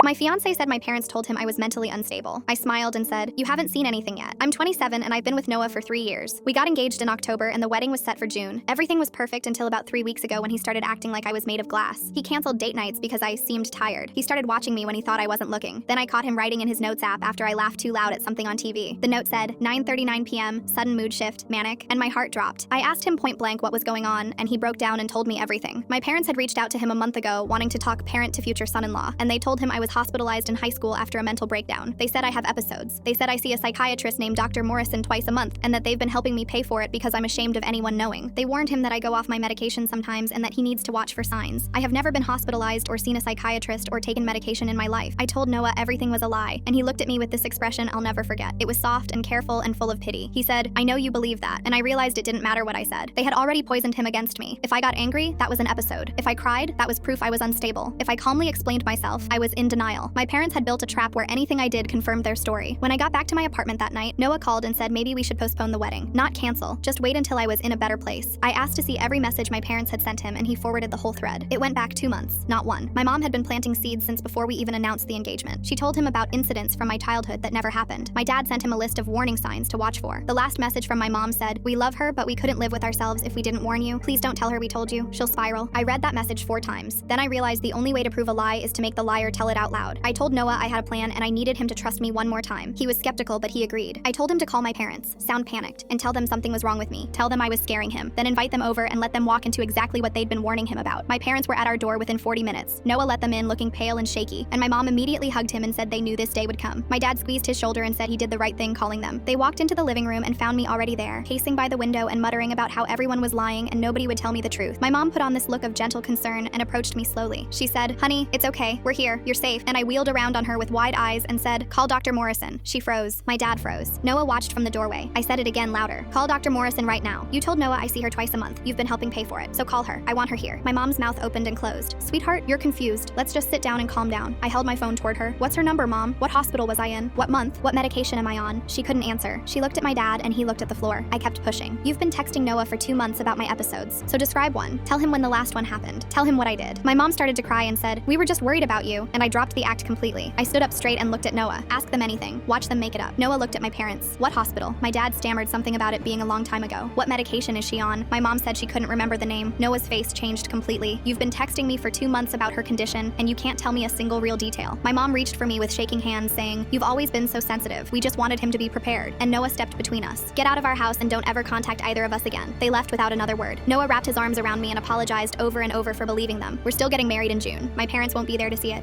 My fiancé said my parents told him I was mentally unstable. I smiled and said, "You haven't seen anything yet. I'm 27 and I've been with Noah for 3 years. We got engaged in October and the wedding was set for June. Everything was perfect until about 3 weeks ago when he started acting like I was made of glass. He canceled date nights because I seemed tired. He started watching me when he thought I wasn't looking. Then I caught him writing in his notes app after I laughed too loud at something on TV. The note said, 9:39 p.m., sudden mood shift, manic, and my heart dropped. I asked him point blank what was going on and he broke down and told me everything. My parents had reached out to him a month ago wanting to talk parent to future son-in-law, and they told him I was hospitalized in high school after a mental breakdown. They said I have episodes. They said I see a psychiatrist named Dr. Morrison twice a month and that they've been helping me pay for it because I'm ashamed of anyone knowing. They warned him that I go off my medication sometimes and that he needs to watch for signs. I have never been hospitalized or seen a psychiatrist or taken medication in my life. I told Noah everything was a lie, and he looked at me with this expression I'll never forget. It was soft and careful and full of pity. He said, "I know you believe that," and I realized it didn't matter what I said. They had already poisoned him against me. If I got angry, that was an episode. If I cried, that was proof I was unstable. If I calmly explained myself, I was in denial. My parents had built a trap where anything I did confirmed their story. When I got back to my apartment that night, Noah called and said maybe we should postpone the wedding. Not cancel, just wait until I was in a better place. I asked to see every message my parents had sent him and he forwarded the whole thread. It went back 2 months, not 1. My mom had been planting seeds since before we even announced the engagement. She told him about incidents from my childhood that never happened. My dad sent him a list of warning signs to watch for. The last message from my mom said, "We love her, but we couldn't live with ourselves if we didn't warn you. Please don't tell her we told you. She'll spiral." I read that message 4 times. Then I realized the only way to prove a lie is to make the liar tell it out loud. I told Noah I had a plan and I needed him to trust me one more time. He was skeptical, but he agreed. I told him to call my parents, sound panicked, and tell them something was wrong with me. Tell them I was scaring him, then invite them over and let them walk into exactly what they'd been warning him about. My parents were at our door within 40 minutes. Noah let them in looking pale and shaky, and my mom immediately hugged him and said they knew this day would come. My dad squeezed his shoulder and said he did the right thing calling them. They walked into the living room and found me already there, pacing by the window and muttering about how everyone was lying and nobody would tell me the truth. My mom put on this look of gentle concern and approached me slowly. She said, "Honey, it's okay. We're here. You're safe." And I wheeled around on her with wide eyes and said, "Call Dr. Morrison." She froze. My dad froze. Noah watched from the doorway. I said it again louder. "Call Dr. Morrison right now. You told Noah I see her twice a month. You've been helping pay for it. So call her. I want her here." My mom's mouth opened and closed. "Sweetheart, you're confused. Let's just sit down and calm down." I held my phone toward her. "What's her number, Mom? What hospital was I in? What month? What medication am I on?" She couldn't answer. She looked at my dad and he looked at the floor. I kept pushing. "You've been texting Noah for 2 months about my episodes. So describe one. Tell him when the last one happened. Tell him what I did." My mom started to cry and said, "We were just worried about you," and I dropped the act completely. I stood up straight and looked at Noah. "Ask them anything. Watch them make it up." Noah looked at my parents. "What hospital?" My dad stammered something about it being a long time ago. "What medication is she on?" My mom said she couldn't remember the name. Noah's face changed completely. "You've been texting me for 2 months about her condition, and you can't tell me a single real detail." My mom reached for me with shaking hands, saying, "You've always been so sensitive. We just wanted him to be prepared." And Noah stepped between us. "Get out of our house and don't ever contact either of us again." They left without another word. Noah wrapped his arms around me and apologized over and over for believing them. "We're still getting married in June. My parents won't be there to see it.